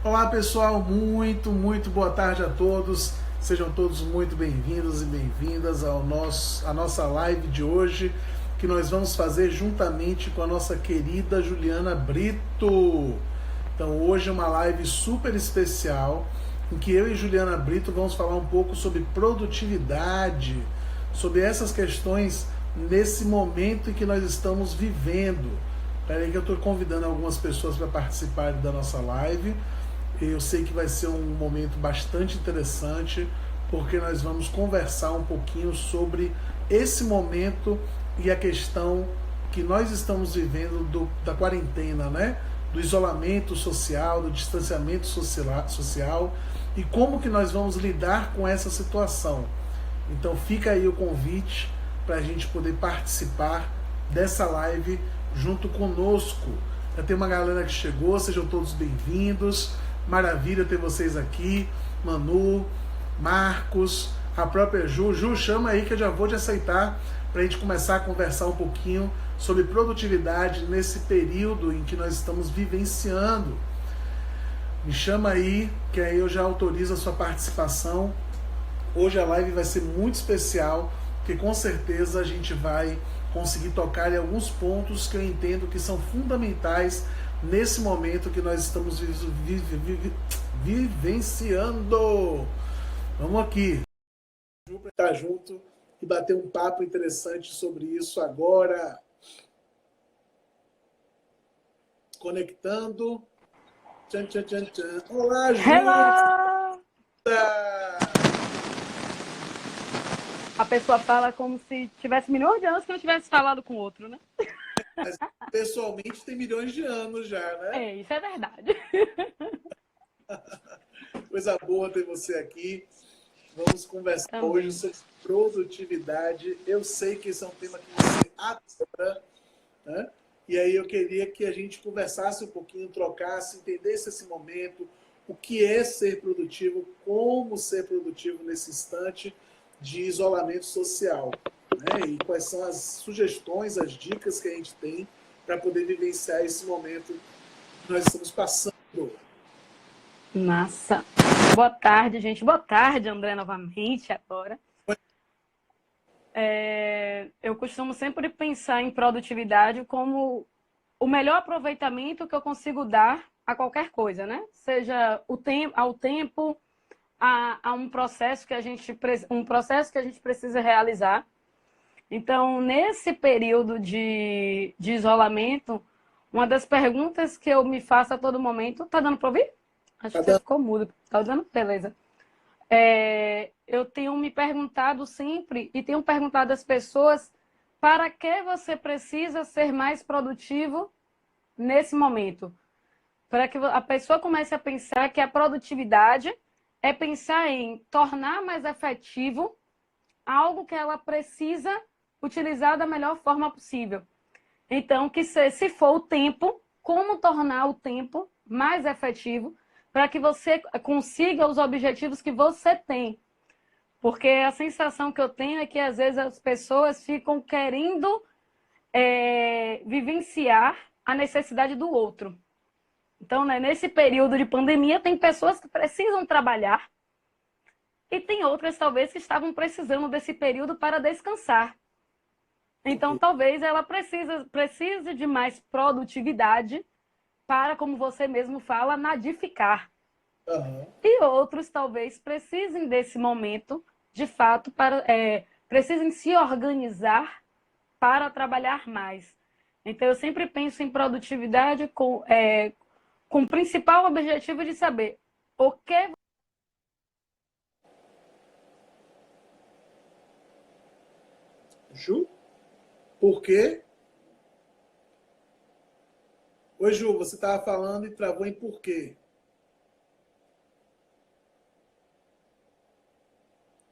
Olá pessoal, muito boa tarde a todos. Sejam todos muito bem-vindos e bem-vindas à nossa live de hoje, que nós vamos fazer juntamente com a nossa querida Juliana Brito. Então hoje é uma live super especial, em que eu e Juliana Brito vamos falar um pouco sobre produtividade, sobre essas questões nesse momento em que nós estamos vivendo. Peraí que eu estou convidando algumas pessoas para participarem da nossa live. Eu sei que vai ser um momento bastante interessante, porque nós vamos conversar um pouquinho sobre esse momento e a questão que nós estamos vivendo da quarentena, né? Do isolamento social, do distanciamento social e como que nós vamos lidar com essa situação. Então fica aí o convite para a gente poder participar dessa live junto conosco. Já tem uma galera que chegou, sejam todos bem-vindos. Maravilha ter vocês aqui. Manu, Marcos, a própria Ju. Ju, chama aí que eu já vou te aceitar para a gente começar a conversar um pouquinho sobre produtividade nesse período em que nós estamos vivenciando. Me chama aí, que aí eu já autorizo a sua participação. Hoje a live vai ser muito especial, porque com certeza a gente vai conseguir tocar em alguns pontos que eu entendo que são fundamentais nesse momento que nós estamos vivenciando. Vamos aqui, para estar junto e bater um papo interessante sobre isso agora. Conectando. Tchan, tchan, tchan, tchan. Olá, Ju! Hello! A pessoa fala como se tivesse milhões de anos que não tivesse falado com outro, né? Mas, pessoalmente tem milhões de anos já, né? É, isso é verdade. Coisa boa ter você aqui. Vamos conversar hoje Também. sobre produtividade. Eu sei que esse é um tema que você adora, né? E aí eu queria que a gente conversasse um pouquinho, trocasse, entendesse esse momento, o que é ser produtivo, como ser produtivo nesse instante de isolamento social, né? E quais são as sugestões, as dicas que a gente tem para poder vivenciar esse momento que nós estamos passando. Massa. Boa tarde, gente. Boa tarde, André, novamente, agora. Eu costumo sempre pensar em produtividade como o melhor aproveitamento que eu consigo dar a qualquer coisa, né? Seja ao tempo, a um processo que a gente precisa realizar. Então, nesse período de isolamento, uma das perguntas que eu me faço a todo momento... Tá dando para ouvir? Acho Tá que você dando? ficou mudo. Tá dando? Beleza. Eu tenho me perguntado sempre e tenho perguntado às pessoas para que você precisa ser mais produtivo nesse momento. Para que a pessoa comece a pensar que a produtividade é pensar em tornar mais efetivo algo que ela precisa utilizar da melhor forma possível. Então, que se for o tempo, como tornar o tempo mais efetivo para que você consiga os objetivos que você tem. Porque a sensação que eu tenho é que, às vezes, as pessoas ficam querendo vivenciar a necessidade do outro. Então, né, nesse período de pandemia, tem pessoas que precisam trabalhar e tem outras, talvez, que estavam precisando desse período para descansar. Então, talvez ela precise de mais produtividade para, como você mesmo fala, nadificar. Uhum. E outros, talvez, precisem desse momento, de fato, precisem se organizar para trabalhar mais. Então, eu sempre penso em produtividade com o principal objetivo de saber o que... Ju? Por quê? Oi, Ju, você estava falando e travou em por quê?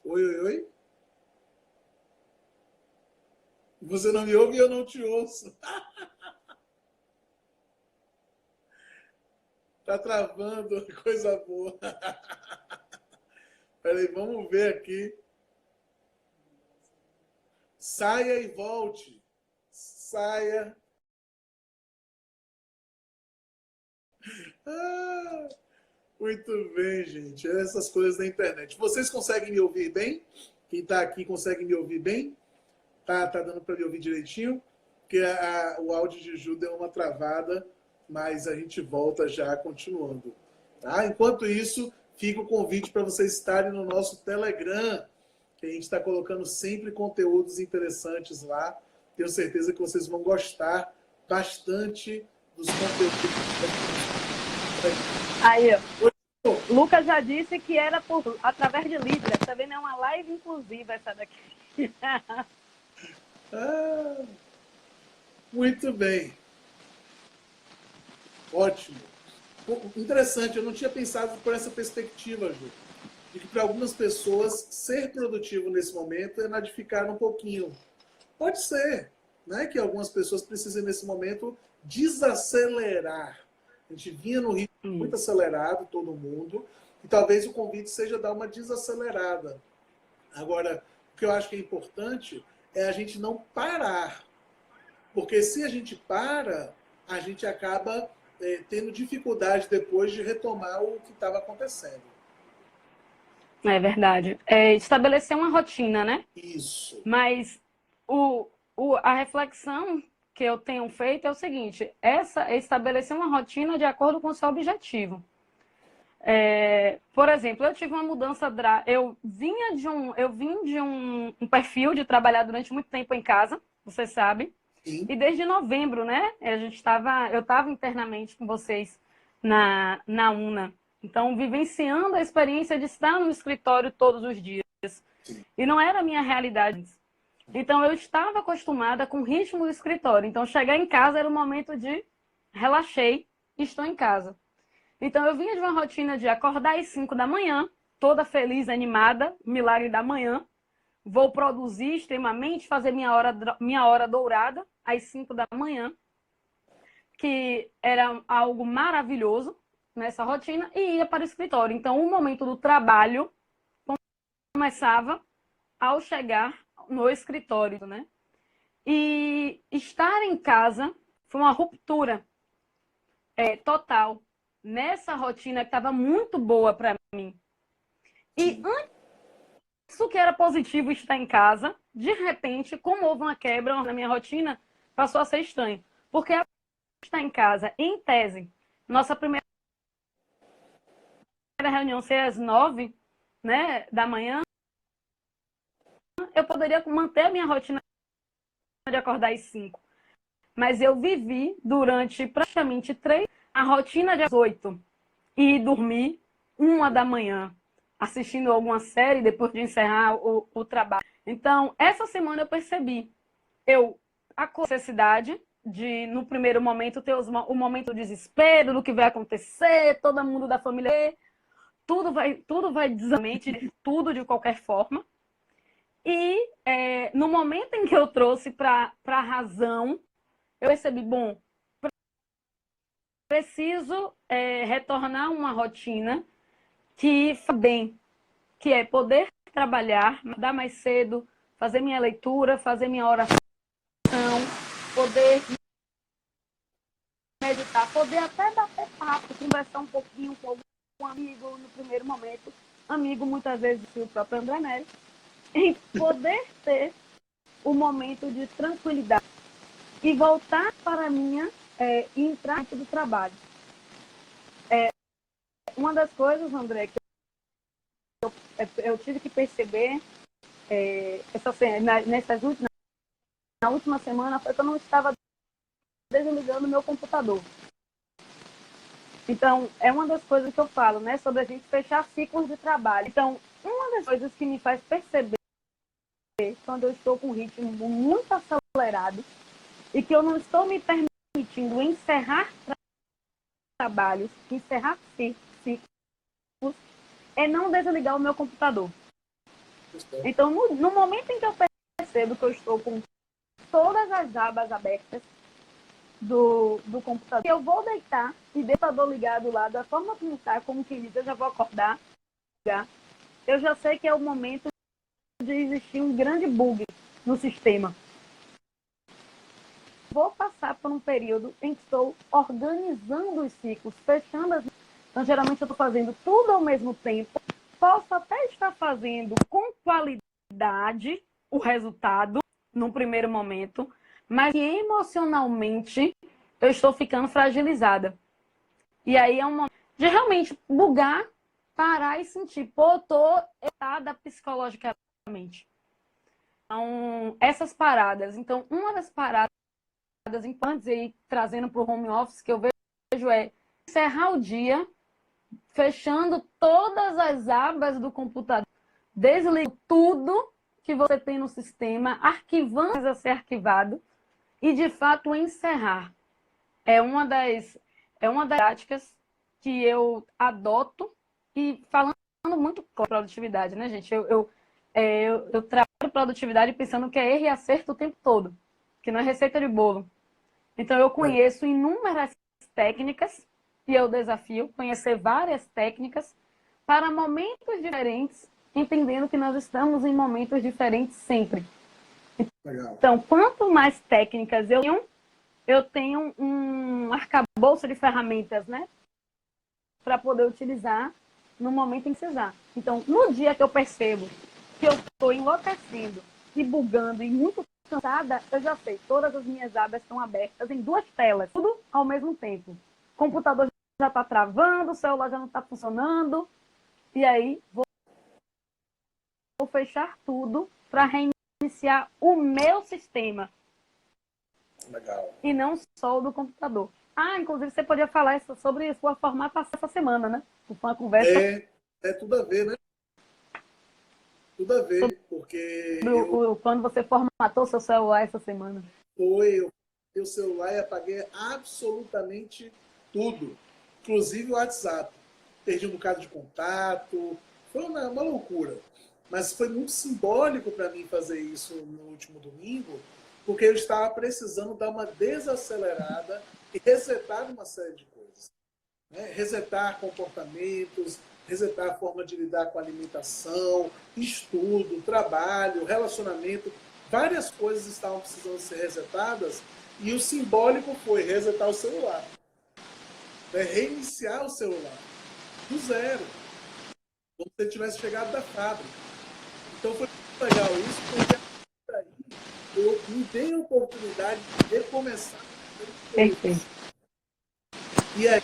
Oi, oi, oi? Você não me ouve e eu não te ouço. Tá travando, coisa boa. Peraí, vamos ver aqui. Saia e volte. Saia. Ah, Muito bem, gente. Essas coisas da internet. Vocês conseguem me ouvir bem? Quem está aqui consegue me ouvir bem? Tá dando para me ouvir direitinho? Porque o áudio de Ju deu uma travada, mas a gente volta já continuando. Tá? Enquanto isso, fica o convite para vocês estarem no nosso Telegram, que a gente está colocando sempre conteúdos interessantes lá. Tenho certeza que vocês vão gostar bastante dos conteúdos. Aí, ó. Lucas já disse que era através de Libra. Tá vendo? É uma live inclusiva essa daqui. Muito bem. Ótimo. Interessante, eu não tinha pensado por essa perspectiva, Ju. De que para algumas pessoas ser produtivo nesse momento é nadificar um pouquinho. Pode ser, né? Que algumas pessoas precisem nesse momento desacelerar. A gente vinha no ritmo muito acelerado, todo mundo, e talvez o convite seja dar uma desacelerada. Agora, o que eu acho que é importante é a gente não parar. Porque se a gente para, a gente acaba tendo dificuldade depois de retomar o que estava acontecendo. É verdade. Estabelecer uma rotina, né? Isso. Mas a reflexão que eu tenho feito é o seguinte: estabelecer uma rotina de acordo com o seu objetivo. Por exemplo, eu tive uma mudança eu vim de um perfil de trabalhar durante muito tempo em casa, você sabe. Sim. E desde novembro, né? Eu estava internamente com vocês na UNA. Então, vivenciando a experiência de estar no escritório todos os dias. Sim. E não era a minha realidade. Então, eu estava acostumada com o ritmo do escritório. Então, chegar em casa era o momento de relaxei, estou em casa. Então, eu vinha de uma rotina de acordar às 5 da manhã, toda feliz, animada, milagre da manhã. Vou produzir extremamente, fazer minha hora dourada às 5 da manhã, que era algo maravilhoso nessa rotina, e ia para o escritório. Então, o momento do trabalho começava ao chegar no escritório, né? E estar em casa foi uma ruptura total nessa rotina que estava muito boa para mim. E antes isso que era positivo estar em casa, de repente, como houve uma quebra na minha rotina, passou a ser estranho. Porque estar em casa, em tese, nossa primeira reunião ser às 9, né, da manhã, eu poderia manter a minha rotina de acordar às 5. Mas eu vivi durante praticamente 3 a rotina de às 8 e dormir 1 da manhã, assistindo alguma série depois de encerrar o trabalho. Então, essa semana eu percebi a necessidade de, no primeiro momento, ter o momento do desespero, do que vai acontecer, todo mundo da família, tudo vai desamente, tudo de qualquer forma. E no momento em que eu trouxe para a razão, eu percebi, bom, preciso retornar uma rotina que faz bem, que é poder trabalhar, dar mais cedo, fazer minha leitura, fazer minha oração, poder meditar, poder até bater papo, conversar um pouquinho com algum amigo no primeiro momento, amigo muitas vezes o próprio André Nery, e poder ter o momento de tranquilidade e voltar para a minha entrar do trabalho. Uma das coisas, André, que eu tive que perceber na última semana foi que eu não estava desligando o meu computador. Então, é uma das coisas que eu falo, né, sobre a gente fechar ciclos de trabalho. Então, uma das coisas que me faz perceber quando eu estou com um ritmo muito acelerado e que eu não estou me permitindo encerrar trabalhos, encerrar ciclos, é não desligar o meu computador. Então, no momento em que eu percebo que eu estou com todas as abas abertas do computador, eu vou deitar e deixar o computador ligado lá da forma como está, como quem diz, eu já vou acordar, eu já sei que é o momento de existir um grande bug no sistema. Vou passar por um período em que estou organizando os ciclos, fechando Então, geralmente, eu estou fazendo tudo ao mesmo tempo. Posso até estar fazendo com qualidade o resultado, num primeiro momento, mas emocionalmente eu estou ficando fragilizada. E aí é um momento de realmente bugar, parar e sentir, pô, eu tô errada psicologicamente. Então, essas paradas. Então, uma das paradas importantes aí, trazendo para o home office, que eu vejo é encerrar o dia, fechando todas as abas do computador, desligando tudo que você tem no sistema, arquivando a ser arquivado e, de fato, encerrar. É uma das práticas que eu adoto e falando muito com produtividade, né, gente? Eu trabalho produtividade pensando que é erro e acerto o tempo todo, que não é receita de bolo. Então, eu conheço inúmeras técnicas e eu desafio conhecer várias técnicas para momentos diferentes, entendendo que nós estamos em momentos diferentes sempre. Legal. Então, quanto mais técnicas eu tenho um arcabouço de ferramentas, né, para poder utilizar no momento em que precisar. Então, no dia que eu percebo que eu estou enlouquecendo e bugando e muito cansada, eu já sei, todas as minhas abas estão abertas em 2 telas, tudo ao mesmo tempo. O computador já está travando, o celular já não está funcionando, e aí vou fechar tudo para reiniciar o meu sistema. Legal. E não só o do computador. Inclusive você podia falar sobre a sua formatação essa semana, né? Foi uma conversa. É tudo a ver, né? Tudo a ver, porque Quando você formatou seu celular essa semana. eu peguei o celular e apaguei absolutamente tudo, inclusive o WhatsApp. Perdi um bocado de contato, foi uma loucura. Mas foi muito simbólico para mim fazer isso no último domingo, porque eu estava precisando dar uma desacelerada e resetar uma série de coisas. Né? Resetar comportamentos, resetar a forma de lidar com a alimentação, estudo, trabalho, relacionamento. Várias coisas estavam precisando ser resetadas e o simbólico foi resetar o celular. Né? Reiniciar o celular do zero, como se ele tivesse chegado da fábrica. Então foi muito legal isso, porque aí eu me dei a oportunidade de recomeçar. Perfeito. E aí,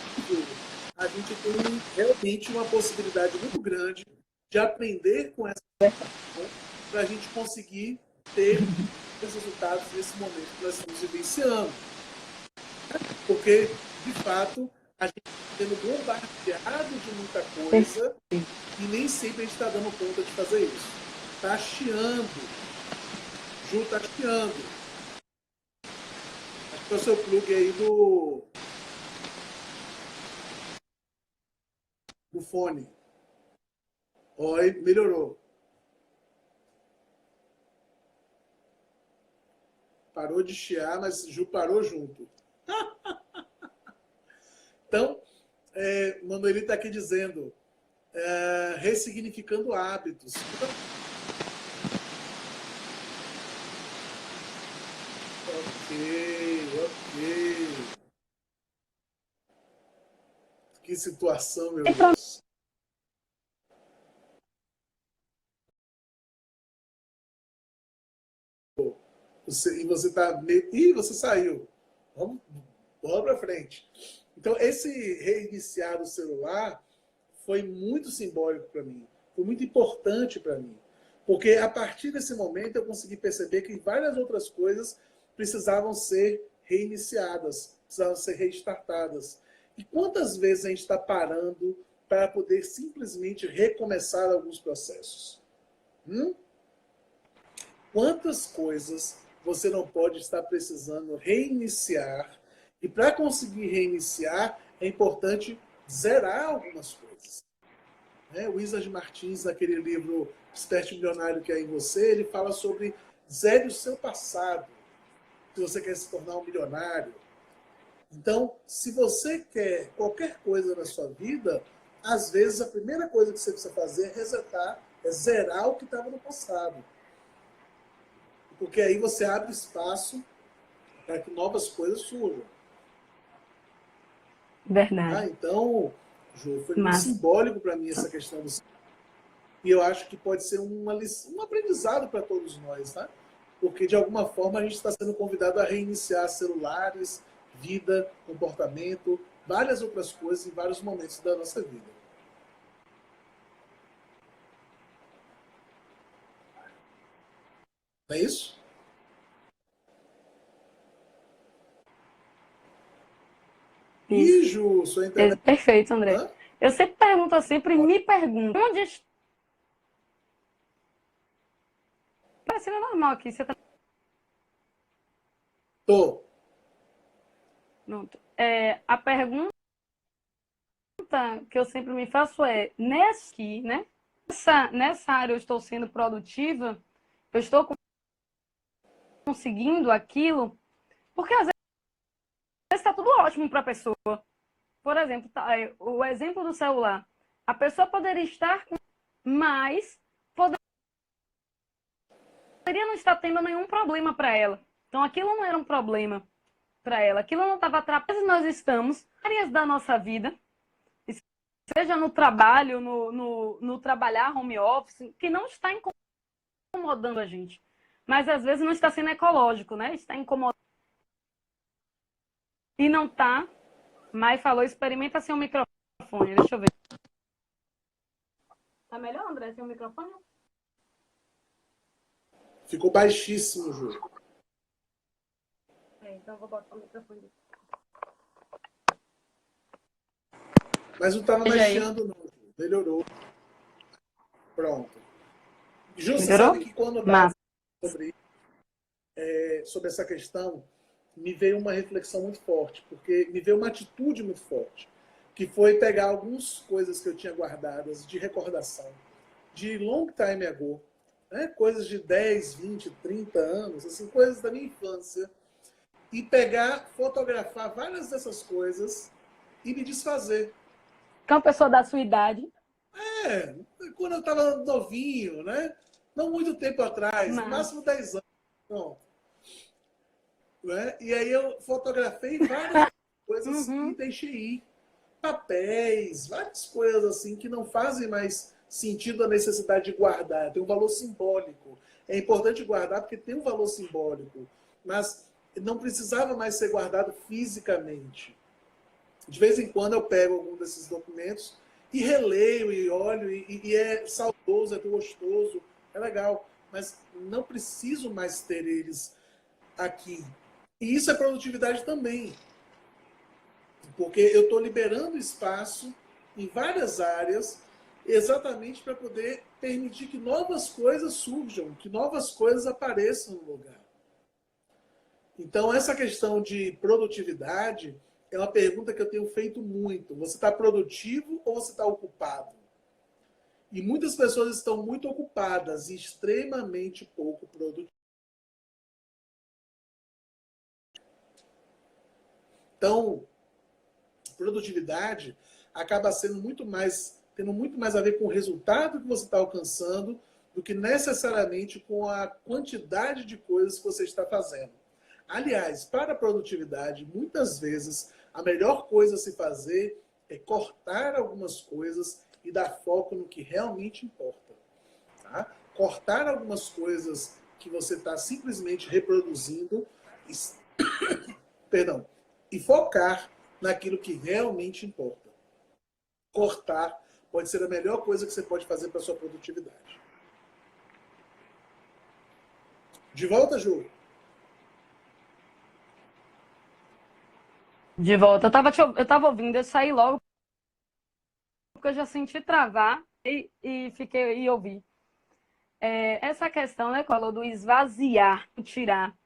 a gente tem realmente uma possibilidade muito grande de aprender com essa situação para a gente conseguir ter os resultados nesse momento que nós estamos vivenciando. Porque, de fato, a gente está sendo bombardeado de muita coisa e nem sempre a gente está dando conta de fazer isso. Está chiando. Ju está chiando. Acho que é o seu plug aí do fone. Oi, melhorou. Parou de chiar, mas Ju parou junto. Então, Manueli está aqui dizendo, ressignificando hábitos. Ok. Que situação, meu Deus. E você está meio... Ih, você saiu. Vamos para frente. Então, esse reiniciar o celular foi muito simbólico para mim. Foi muito importante para mim. Porque a partir desse momento eu consegui perceber que várias outras coisas precisavam ser reiniciadas, precisavam ser restartadas. E quantas vezes a gente está parando para poder simplesmente recomeçar alguns processos? Quantas coisas você não pode estar precisando reiniciar? E para conseguir reiniciar, é importante zerar algumas coisas. O Wizard Martins, naquele livro Desperte Milionário que é em você, ele fala sobre zere o seu passado, se você quer se tornar um milionário. Então, se você quer qualquer coisa na sua vida, às vezes a primeira coisa que você precisa fazer é resetar, é zerar o que estava no passado. Porque aí você abre espaço para que novas coisas surjam. Verdade. Então, Ju. Foi muito Mas, simbólico para mim essa questão do e eu acho que pode ser um aprendizado para todos nós, tá? Porque de alguma forma a gente está sendo convidado a reiniciar celulares, vida, comportamento, várias outras coisas em vários momentos da nossa vida. Não é isso? Ih, isso. Ju, sua internet. Perfeito, André. Hã? Eu sempre pergunto, eu sempre me pergunto, onde está? Parecendo normal aqui, você tá... Tô. Pronto. A pergunta que eu sempre me faço é, né? Nessa área eu estou sendo produtiva, eu estou conseguindo aquilo, porque às vezes está tudo ótimo para a pessoa. Por exemplo, o exemplo do celular. A pessoa poderia estar com, mas poderia não estar tendo nenhum problema para ela. Então aquilo não era um problema para ela. Aquilo não estava atrapalhando. Nós estamos em áreas da nossa vida, seja no trabalho, no trabalhar home office, que não está incomodando a gente. Mas às vezes não está sendo ecológico, né? Está incomodando. E não está. Mas falou, experimenta sem o microfone. Deixa eu ver. Tá melhor, André, sem o microfone? Ficou baixíssimo, Ju. Então eu vou botar o microfone. Mas não estava mais chiando, não, Ju. Melhorou. Pronto. Ju, você Melhorou? sabe que quando eu Mas... estava sobre essa questão, me veio uma reflexão muito forte, porque me veio uma atitude muito forte, que foi pegar algumas coisas que eu tinha guardadas de recordação, de long time ago, né? Coisas de 10, 20, 30 anos, assim, coisas da minha infância, e pegar, fotografar várias dessas coisas e me desfazer. Que é uma pessoa da sua idade. Quando eu estava novinho, né? Não muito tempo atrás, no máximo 10 anos. Pronto. Né? E aí eu fotografei várias coisas e deixei ir. Papéis, várias coisas assim que não fazem mais sentido a necessidade de guardar. Tem um valor simbólico. É importante guardar porque tem um valor simbólico. Mas não precisava mais ser guardado fisicamente. De vez em quando eu pego algum desses documentos e releio e olho e é saudoso, é gostoso, é legal. Mas não preciso mais ter eles aqui. E isso é produtividade também. Porque eu estou liberando espaço em várias áreas exatamente para poder permitir que novas coisas surjam, que novas coisas apareçam no lugar. Então, essa questão de produtividade é uma pergunta que eu tenho feito muito. Você está produtivo ou você está ocupado? E muitas pessoas estão muito ocupadas e extremamente pouco produtivas. Então, produtividade acaba sendo tendo muito mais a ver com o resultado que você está alcançando do que necessariamente com a quantidade de coisas que você está fazendo. Aliás, para a produtividade, muitas vezes a melhor coisa a se fazer é cortar algumas coisas e dar foco no que realmente importa. Tá? Cortar algumas coisas que você está simplesmente reproduzindo perdão, e focar naquilo que realmente importa. Cortar pode ser a melhor coisa que você pode fazer para a sua produtividade. De volta, Ju? De volta. Eu tava ouvindo, eu saí logo porque eu já senti travar e ouvi. Essa questão, né, que falou do esvaziar, tirar.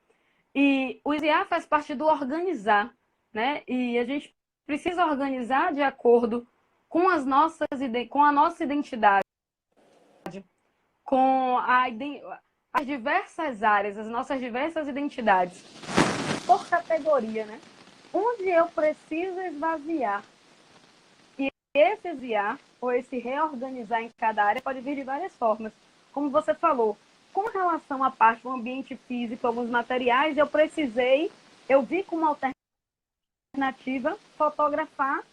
E o esvaziar faz parte do organizar, né? E a gente precisa organizar de acordo com as com a nossa identidade, com as diversas áreas, as nossas diversas identidades, por categoria, né? Onde eu preciso esvaziar. E esse esvaziar, ou esse reorganizar em cada área, pode vir de várias formas. Como você falou, com relação à parte do ambiente físico, alguns materiais, eu vi como alternativa fotografar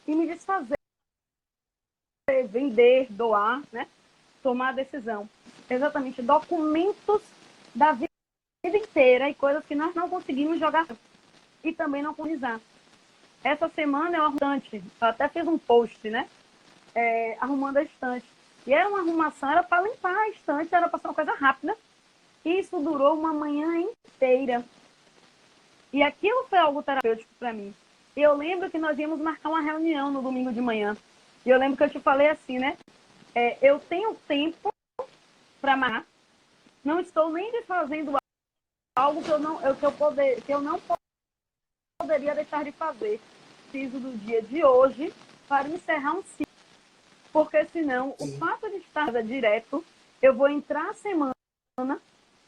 e me desfazer vender, doar, né? Tomar a decisão. Exatamente, documentos da vida inteira e coisas que nós não conseguimos jogar e também não organizar. Essa semana eu até fiz um post, né? Arrumando a estante. E era uma arrumação, era para limpar a estante, era para ser uma coisa rápida. E isso durou uma manhã inteira. E aquilo foi algo terapêutico para mim. E eu lembro que nós íamos marcar uma reunião no domingo de manhã. E eu lembro que eu te falei assim, né? Eu tenho tempo para amar, não estou nem fazendo algo que eu não poderia deixar de fazer. Preciso do dia de hoje para encerrar um ciclo. Porque senão, o fato de estar direto, eu vou entrar a semana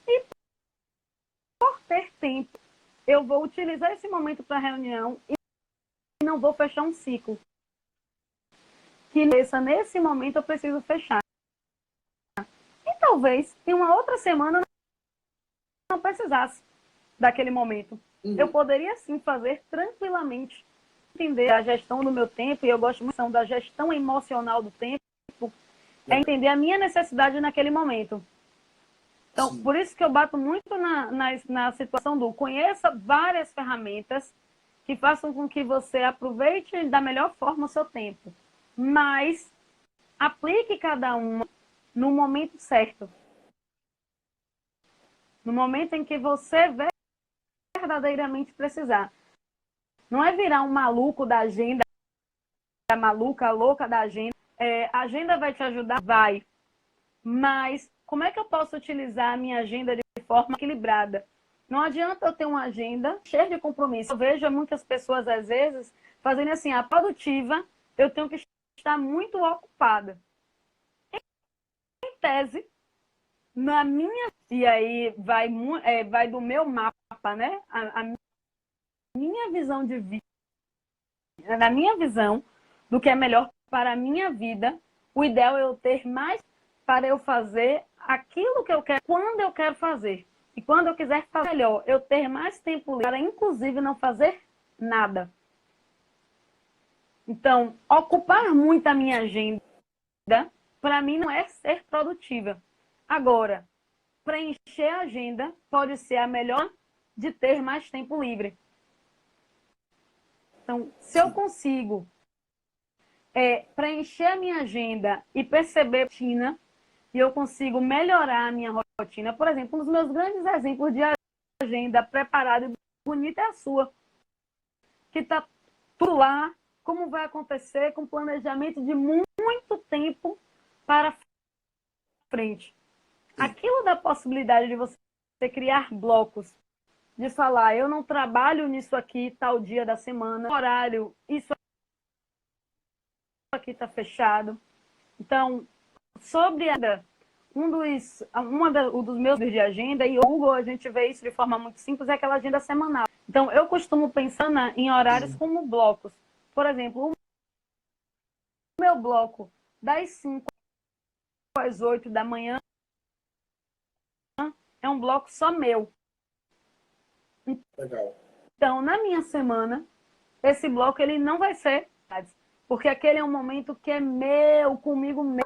e por ter tempo, eu vou utilizar esse momento para reunião e não vou fechar um ciclo. Que nesse momento eu preciso fechar. E talvez em uma outra semana não precisasse daquele momento. Eu poderia sim fazer tranquilamente, entender a gestão do meu tempo, e eu gosto muito da gestão emocional do tempo, é entender a minha necessidade naquele momento. Então, sim, por isso que eu bato muito na situação do conheça várias ferramentas que façam com que você aproveite da melhor forma o seu tempo, mas aplique cada uma no momento certo. No momento em que você verdadeiramente precisar. Não é virar um maluco da agenda, a maluca, a louca da agenda. A agenda vai te ajudar? Vai. Mas como é que eu posso utilizar a minha agenda de forma equilibrada? Não adianta eu ter uma agenda cheia de compromisso. Eu vejo muitas pessoas, às vezes, fazendo assim, a produtiva, eu tenho que estar muito ocupada. Em tese, na minha... E aí vai do meu mapa, né? A minha visão de vida, na minha visão do que é melhor para a minha vida, o ideal é eu ter mais para eu fazer aquilo que eu quero, quando eu quero fazer. E quando eu quiser fazer melhor, eu ter mais tempo livre para, inclusive, não fazer nada. Então, ocupar muito a minha agenda, para mim, não é ser produtiva. Agora, preencher a agenda pode ser a melhor de ter mais tempo livre. Então, se eu consigo preencher a minha agenda e perceber a rotina, e eu consigo melhorar a minha rotina. Por exemplo, um dos meus grandes exemplos de agenda preparada e bonita é a sua, que está tudo lá, como vai acontecer, com planejamento de muito tempo para frente. Aquilo dá possibilidade de você criar blocos, de falar, eu não trabalho nisso aqui tal dia da semana, horário, isso aqui está fechado. Então, sobre um dos meus de agenda, e o Google a gente vê isso de forma muito simples, é aquela agenda semanal. Então, eu costumo pensar em horários como blocos. Por exemplo, o meu bloco das 5 às 8 da manhã é um bloco só meu. Legal. Então, na minha semana, esse bloco ele não vai ser, porque aquele é um momento que é meu, comigo mesmo,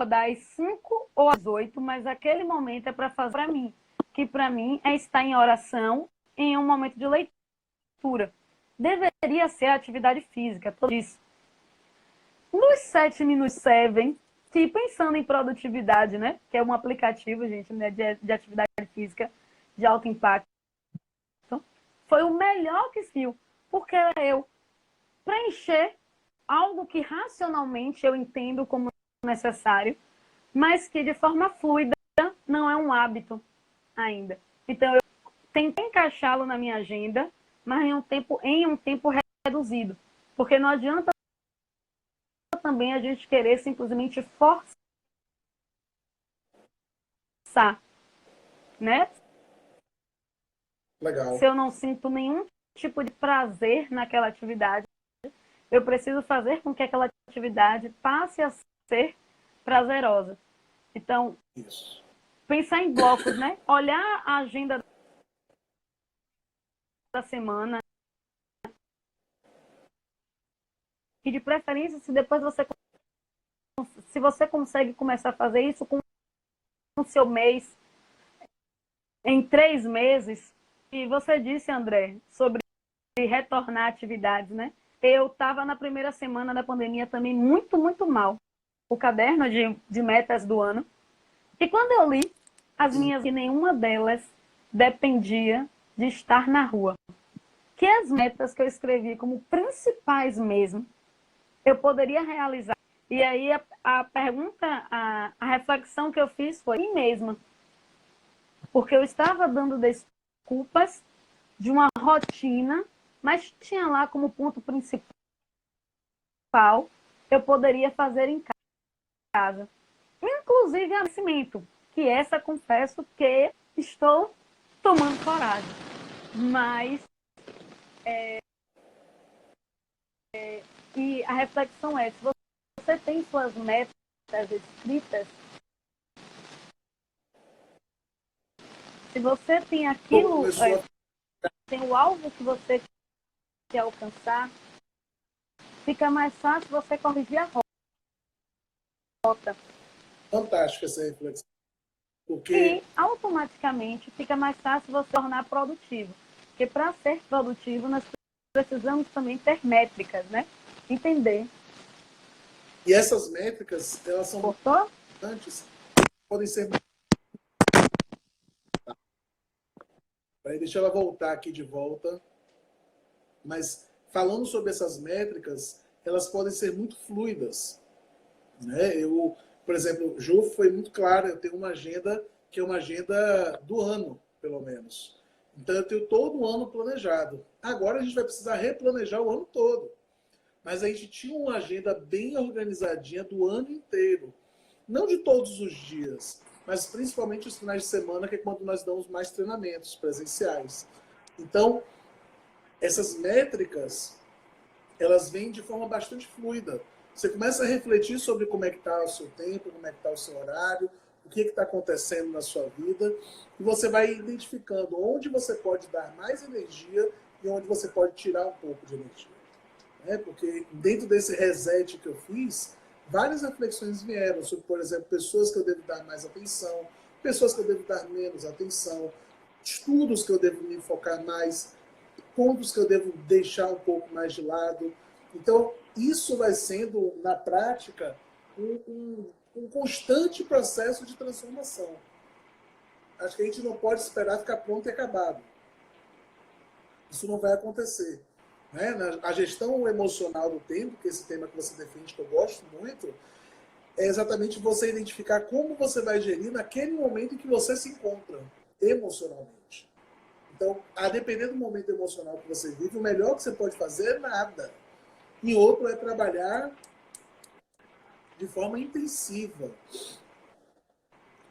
das 5 ou às 8, mas aquele momento é para fazer para mim, que para mim é estar em oração em um momento de leitura. Deveria ser atividade física, tudo isso. Nos 7 minutos 7, que pensando em produtividade, né, que é um aplicativo, gente, né, de atividade física de alto impacto, foi o melhor que viu, porque eu preencher algo que racionalmente eu entendo como necessário, mas que de forma fluida não é um hábito ainda. Então, eu tentei encaixá-lo na minha agenda, mas em um tempo reduzido. Porque não adianta também a gente querer simplesmente forçar, né? Legal. Se eu não sinto nenhum tipo de prazer naquela atividade, eu preciso fazer com que aquela atividade passe a ser prazerosa. Então, isso, pensar em blocos, né? Olhar a agenda da semana e, de preferência, se depois você se você consegue começar a fazer isso com o seu mês, em 3 meses, e você disse, André, sobre retornar atividades, né? Eu estava na primeira semana da pandemia também muito, muito mal. O caderno de metas do ano. E quando eu li, as minhas, e nenhuma delas dependia de estar na rua. Que as metas que eu escrevi como principais mesmo, eu poderia realizar. E aí a pergunta, a reflexão que eu fiz foi mim mesma. Porque eu estava dando desculpas de uma rotina, mas tinha lá como ponto principal, eu poderia fazer em casa. Inclusive agradecimento, que essa confesso que estou tomando coragem. Mas e a reflexão é, se você tem suas metas escritas, se você tem aquilo, tem o alvo que você quer alcançar, fica mais fácil você corrigir a rota. Fantástica essa reflexão. Porque... E automaticamente fica mais fácil você tornar produtivo. Porque para ser produtivo, nós precisamos também ter métricas, né? Entender. E essas métricas, elas são importantes, podem ser... Deixa ela voltar aqui de volta. Mas falando sobre essas métricas, elas podem ser muito fluidas. Né? Eu, por exemplo, Ju foi muito clara, eu tenho uma agenda que é uma agenda do ano, pelo menos. Então eu tenho todo o ano planejado. Agora a gente vai precisar replanejar o ano todo. Mas a gente tinha uma agenda bem organizadinha do ano inteiro. Não de todos os dias, mas principalmente os finais de semana, que é quando nós damos mais treinamentos presenciais. Então, essas métricas, elas vêm de forma bastante fluida. Você começa a refletir sobre como é que está o seu tempo, como é que está o seu horário, o que está acontecendo na sua vida, e você vai identificando onde você pode dar mais energia e onde você pode tirar um pouco de energia. Porque dentro desse reset que eu fiz, várias reflexões vieram sobre, por exemplo, pessoas que eu devo dar mais atenção, pessoas que eu devo dar menos atenção, estudos que eu devo me focar mais, pontos que eu devo deixar um pouco mais de lado. Então, isso vai sendo, na prática, um constante processo de transformação. Acho que a gente não pode esperar ficar pronto e acabado. Isso não vai acontecer. Né? A gestão emocional do tempo, que é esse tema que você defende, que eu gosto muito, é exatamente você identificar como você vai gerir naquele momento em que você se encontra emocionalmente. Então, a depender do momento emocional que você vive, o melhor que você pode fazer é nada. E outro é trabalhar de forma intensiva.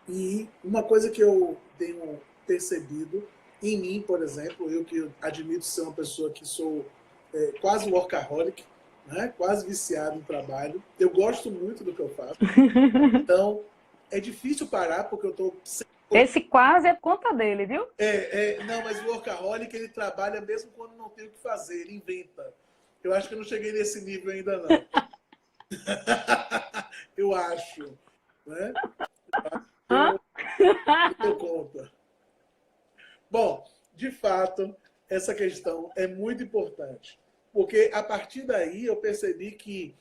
E uma coisa que eu tenho percebido em mim, por exemplo, eu que admito ser uma pessoa que sou quase workaholic, né? Quase viciado em trabalho. Eu gosto muito do que eu faço. Então, é difícil parar porque eu estou... Esse quase é conta dele, viu? Não, mas o workaholic, ele trabalha mesmo quando não tem o que fazer, ele inventa. Eu acho que eu não cheguei nesse nível ainda, não. Eu acho. Né? Eu dou conta. Bom, de fato, essa questão é muito importante. Porque a partir daí eu percebi que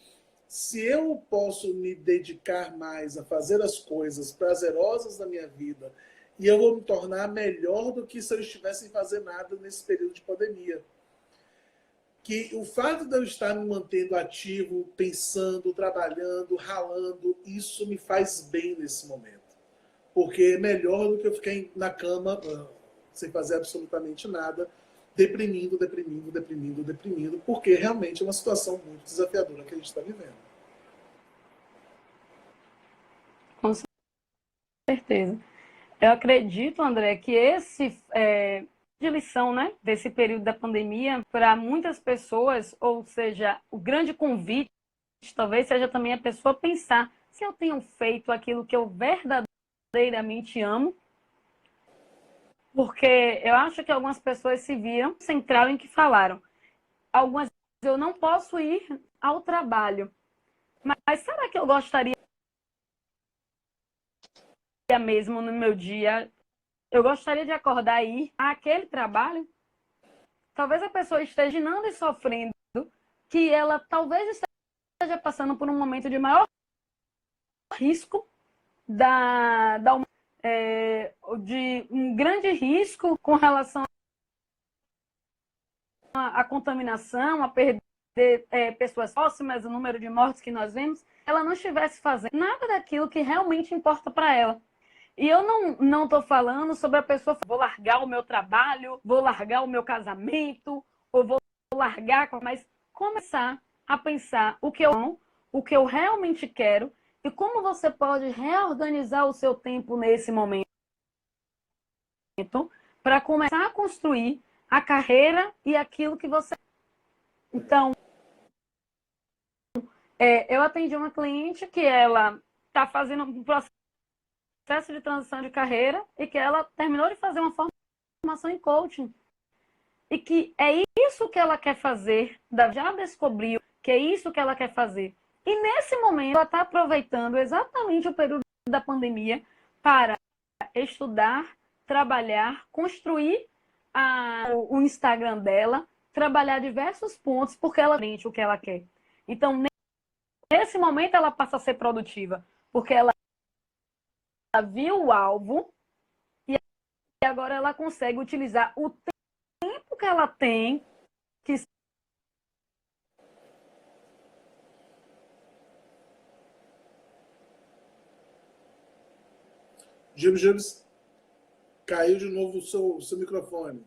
se eu posso me dedicar mais a fazer as coisas prazerosas da minha vida, e eu vou me tornar melhor do que se eu estivesse sem fazer nada nesse período de pandemia. Que o fato de eu estar me mantendo ativo, pensando, trabalhando, ralando, isso me faz bem nesse momento. Porque é melhor do que eu ficar na cama sem fazer absolutamente nada, deprimindo, porque realmente é uma situação muito desafiadora que a gente está vivendo. Com certeza. Eu acredito, André, que esse de lição, né, desse período da pandemia, para muitas pessoas, ou seja, o grande convite, talvez seja também a pessoa pensar se eu tenho feito aquilo que eu verdadeiramente amo, porque eu acho que algumas pessoas se viram central em que falaram. Algumas eu não posso ir ao trabalho, Mas será que eu gostaria mesmo no meu dia? Eu gostaria de acordar e ir àquele trabalho? Talvez a pessoa esteja imaginando e sofrendo, que ela talvez esteja passando por um momento de maior risco de um grande risco com relação à contaminação, a perder pessoas próximas, o número de mortes que nós vemos, ela não estivesse fazendo nada daquilo que realmente importa para ela. E eu não estou falando sobre a pessoa, vou largar o meu trabalho, vou largar o meu casamento, ou vou largar, mas começar a pensar o que eu realmente quero e como você pode reorganizar o seu tempo nesse momento para começar a construir a carreira e aquilo que você... Então, eu atendi uma cliente que ela está fazendo um processo de transição de carreira e que ela terminou de fazer uma formação em coaching. E que é isso que ela quer fazer, já descobriu que é isso que ela quer fazer. E nesse momento ela está aproveitando exatamente o período da pandemia para estudar, trabalhar, construir o Instagram dela, trabalhar diversos pontos, porque ela aprende o que ela quer. Então, nesse momento ela passa a ser produtiva, porque ela viu o alvo e agora ela consegue utilizar o tempo que ela tem, que Gibs, caiu de novo o seu microfone.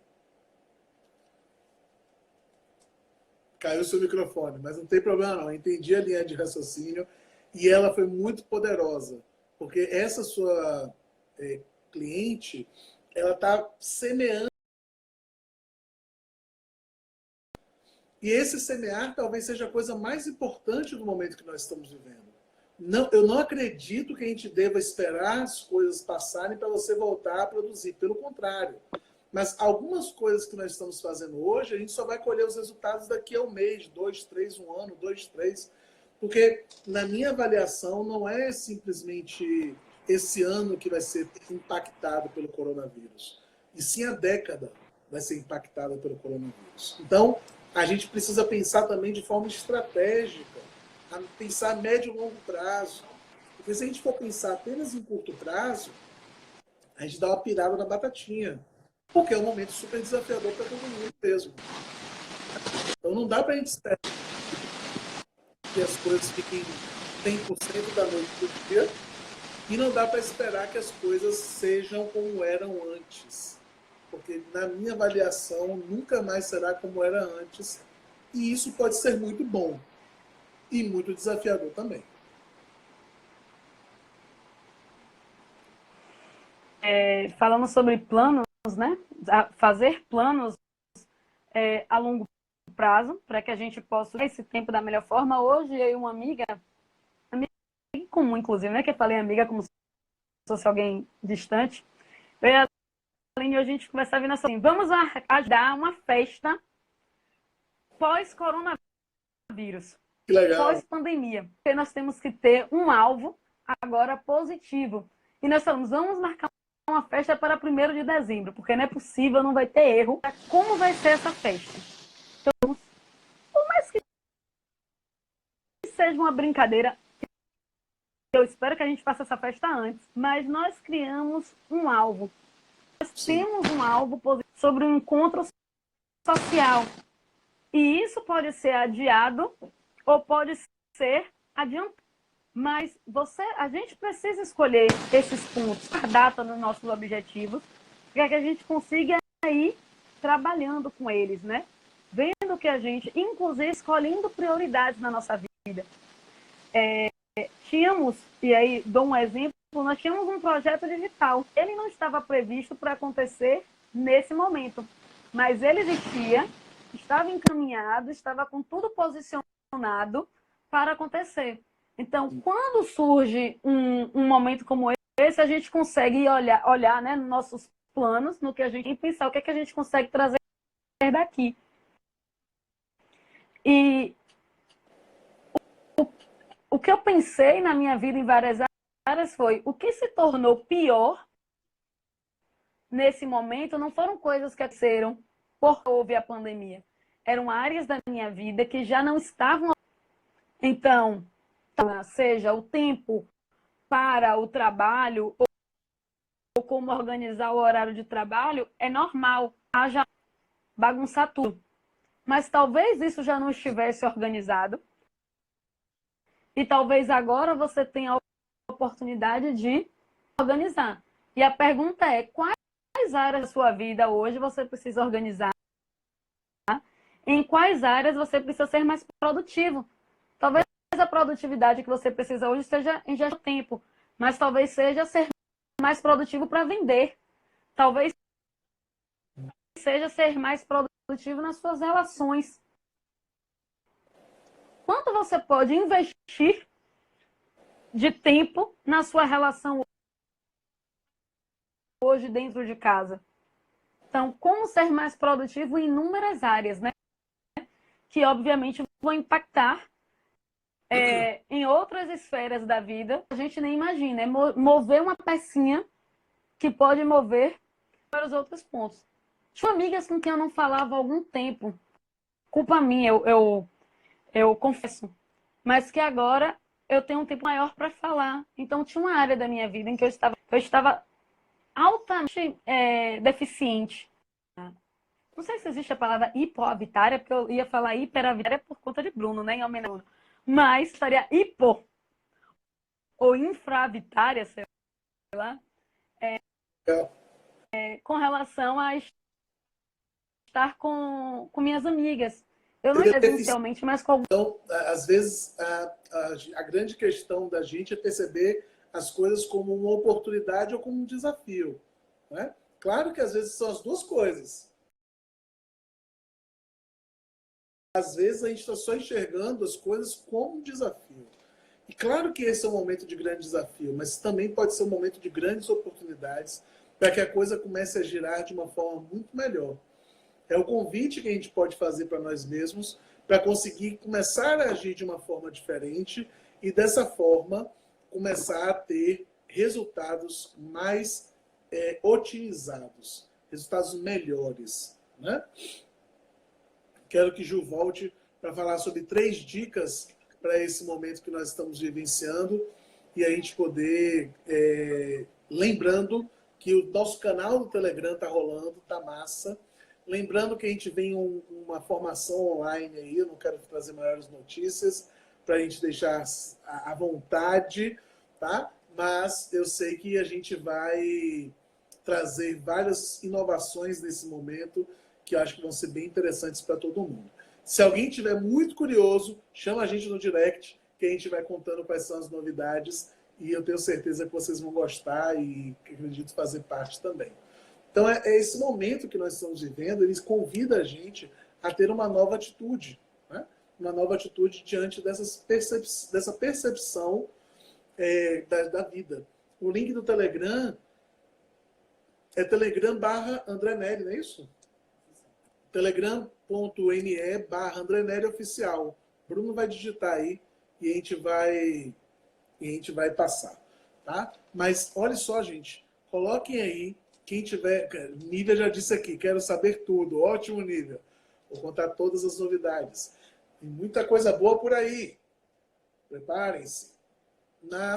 Caiu o seu microfone, mas não tem problema não. Eu entendi a linha de raciocínio e ela foi muito poderosa, porque essa sua cliente, ela está semeando. E esse semear talvez seja a coisa mais importante do momento que nós estamos vivendo. Não, eu não acredito que a gente deva esperar as coisas passarem para você voltar a produzir. Pelo contrário. Mas algumas coisas que nós estamos fazendo hoje, a gente só vai colher os resultados daqui a um mês, 2, 3, um ano, 2, 3. Porque, na minha avaliação, não é simplesmente esse ano que vai ser impactado pelo coronavírus. E sim a década vai ser impactada pelo coronavírus. Então, a gente precisa pensar também de forma estratégica, a pensar a médio e longo prazo. Porque se a gente for pensar apenas em curto prazo, a gente dá uma pirada na batatinha. Porque é um momento super desafiador para todo mundo mesmo. Então não dá para a gente esperar que as coisas fiquem 100% da noite para o dia e não dá para esperar que as coisas sejam como eram antes. Porque na minha avaliação nunca mais será como era antes e isso pode ser muito bom e muito desafiador também. Falando sobre planos, né? Fazer planos a longo prazo, para que a gente possa usar esse tempo da melhor forma. Hoje, eu e uma amiga em comum, inclusive, né? Que eu falei amiga como se fosse alguém distante. Eu e a Aline, a gente começava a vir assim, vamos ajudar uma festa pós-coronavírus, Que legal. pós-pandemia. Porque nós temos que ter um alvo agora positivo. E nós falamos, vamos marcar uma festa para 1º de dezembro, porque não é possível, não vai ter erro. Como vai ser essa festa? Então, por mais que seja uma brincadeira, eu espero que a gente faça essa festa antes, mas nós criamos um alvo. Nós temos um alvo positivo sobre um encontro social. E isso pode ser adiado ou pode ser adiantado. Mas a gente precisa escolher esses pontos, a data nos nossos objetivos, para que a gente consiga ir trabalhando com eles, né? Vendo que a gente, inclusive, escolhendo prioridades na nossa vida. Tínhamos, e aí dou um exemplo, nós tínhamos um projeto digital. Ele não estava previsto para acontecer nesse momento, mas ele existia, estava encaminhado, estava com tudo posicionado para acontecer. Então, quando surge um momento como esse, a gente consegue olhar né, nos nossos planos, no que a gente pensar, o que é que a gente consegue trazer daqui. E o que eu pensei na minha vida em várias áreas foi o que se tornou pior nesse momento não foram coisas que aconteceram porque houve a pandemia. Eram áreas da minha vida que já não estavam. Então, seja o tempo para o trabalho ou como organizar o horário de trabalho, é normal. Haja bagunçar tudo. Mas talvez isso já não estivesse organizado. E talvez agora você tenha a oportunidade de organizar. E a pergunta é, quais áreas da sua vida hoje você precisa organizar? Em quais áreas você precisa ser mais produtivo? Talvez a produtividade que você precisa hoje seja em gestão de tempo, mas talvez seja ser mais produtivo para vender. Talvez seja ser mais produtivo nas suas relações. Quanto você pode investir de tempo na sua relação hoje dentro de casa? Então, como ser mais produtivo em inúmeras áreas, né? Que obviamente vão impactar em outras esferas da vida. A gente nem imagina. É mover uma pecinha que pode mover para os outros pontos. Tinha amigas com quem eu não falava há algum tempo. Culpa minha, eu confesso. Mas que agora eu tenho um tempo maior para falar. Então, tinha uma área da minha vida em que eu estava altamente deficiente. Não sei se existe a palavra hipoavitária, porque eu ia falar hiperavitária por conta de Bruno, né? Em homenagem a Bruno. Mas estaria hipo ou infravitária, sei lá, com relação a estar com minhas amigas. Eu não ia presencialmente, mas com... Então, às vezes, a grande questão da gente é perceber as coisas como uma oportunidade ou como um desafio. Né? Claro que às vezes são as duas coisas. Às vezes a gente está só enxergando as coisas como um desafio. E claro que esse é um momento de grande desafio, mas também pode ser um momento de grandes oportunidades para que a coisa comece a girar de uma forma muito melhor. É o convite que a gente pode fazer para nós mesmos para conseguir começar a agir de uma forma diferente e dessa forma começar a ter resultados mais otimizados, resultados melhores. Né? Quero que Ju volte para falar sobre 3 dicas para esse momento que nós estamos vivenciando e a gente poder, lembrando que o nosso canal do Telegram está rolando, está massa. Lembrando que a gente vem uma formação online aí, eu não quero trazer maiores notícias para a gente deixar à vontade, tá? Mas eu sei que a gente vai trazer várias inovações nesse momento que eu acho que vão ser bem interessantes para todo mundo. Se alguém tiver muito curioso, chama a gente no direct, que a gente vai contando quais são as novidades e eu tenho certeza que vocês vão gostar e acredito fazer parte também. Então, é esse momento que nós estamos vivendo, eles convidam a gente a ter uma nova atitude, né? Uma nova atitude diante dessa percepção da vida. O link do Telegram é Telegram/André Neri, não é isso? telegram.me/André oficial. Bruno vai digitar aí e a gente vai passar, tá? Mas olha só, gente, coloquem aí quem tiver... Nívia já disse aqui, quero saber tudo. Ótimo, Nívia. Vou contar todas as novidades. Tem muita coisa boa por aí. Preparem-se. Para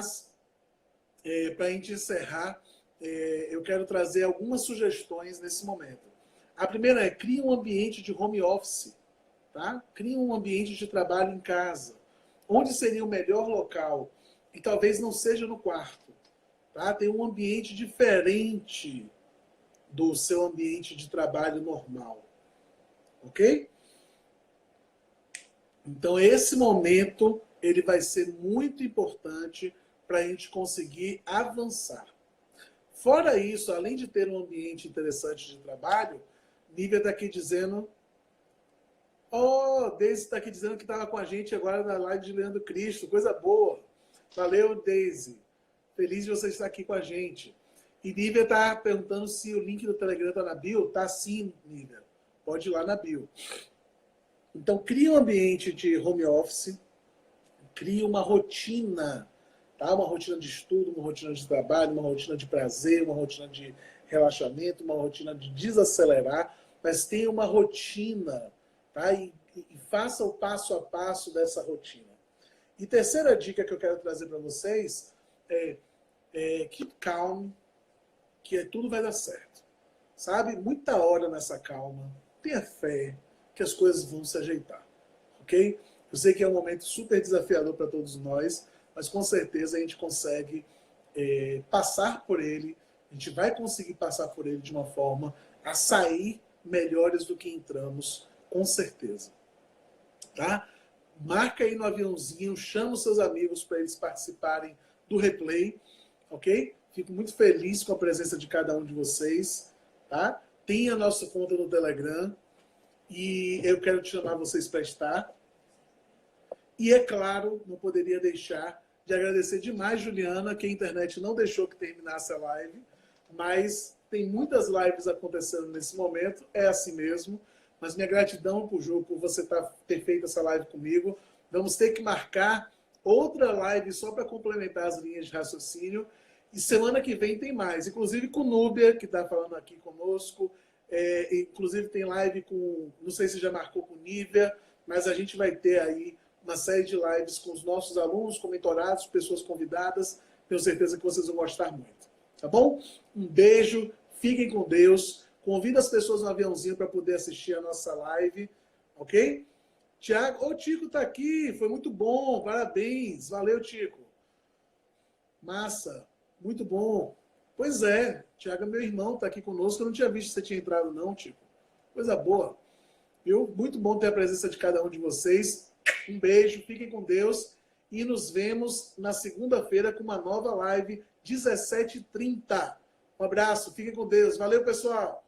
a gente encerrar, eu quero trazer algumas sugestões nesse momento. A primeira é, crie um ambiente de home office. Tá? Crie um ambiente de trabalho em casa. Onde seria o melhor local? E talvez não seja no quarto. Tá? Tem um ambiente diferente do seu ambiente de trabalho normal. Ok? Então, esse momento ele vai ser muito importante para a gente conseguir avançar. Fora isso, além de ter um ambiente interessante de trabalho, Nívia está aqui dizendo... Daisy está aqui dizendo que estava com a gente agora na live de Leandro Cristo. Coisa boa. Valeu, Daisy. Feliz de você estar aqui com a gente. E Nívia está perguntando se o link do Telegram está na bio. Está sim, Nívia. Pode ir lá na bio. Então, crie um ambiente de home office. Crie uma rotina, tá? Uma rotina de estudo, uma rotina de trabalho, uma rotina de prazer, uma rotina de relaxamento, uma rotina de desacelerar, mas tenha uma rotina, tá? E faça o passo a passo dessa rotina. E terceira dica que eu quero trazer para vocês é keep calm, que tudo vai dar certo. Sabe? Muita hora nessa calma. Tenha fé que as coisas vão se ajeitar. Ok? Eu sei que é um momento super desafiador para todos nós, mas com certeza a gente consegue passar por ele, a gente vai conseguir passar por ele de uma forma a sair melhores do que entramos, com certeza. Tá? Marca aí no aviãozinho, chama os seus amigos para eles participarem do replay, ok? Fico muito feliz com a presença de cada um de vocês, tá? Tem a nossa conta no Telegram e eu quero te chamar vocês para estar. E é claro, não poderia deixar de agradecer demais, Juliana, que a internet não deixou que terminasse a live, mas tem muitas lives acontecendo nesse momento, é assim mesmo. Mas minha gratidão por Ju, por você ter feito essa live comigo. Vamos ter que marcar outra live só para complementar as linhas de raciocínio. E semana que vem tem mais. Inclusive com Núbia, que está falando aqui conosco. Inclusive tem live com, não sei se já marcou com Nívia, mas a gente vai ter aí uma série de lives com os nossos alunos, com mentorados, pessoas convidadas. Tenho certeza que vocês vão gostar muito. Tá bom? Um beijo, fiquem com Deus. Convida as pessoas no aviãozinho para poder assistir a nossa live, ok? Tiago, o Tico está aqui, foi muito bom, parabéns, valeu, Tico. Massa, muito bom. Pois é, Tiago é meu irmão, está aqui conosco, eu não tinha visto que você tinha entrado não, Tico. Coisa boa. Viu? Muito bom ter a presença de cada um de vocês. Um beijo, fiquem com Deus e nos vemos na segunda-feira com uma nova live, 17h30. Um abraço, fiquem com Deus. Valeu, pessoal!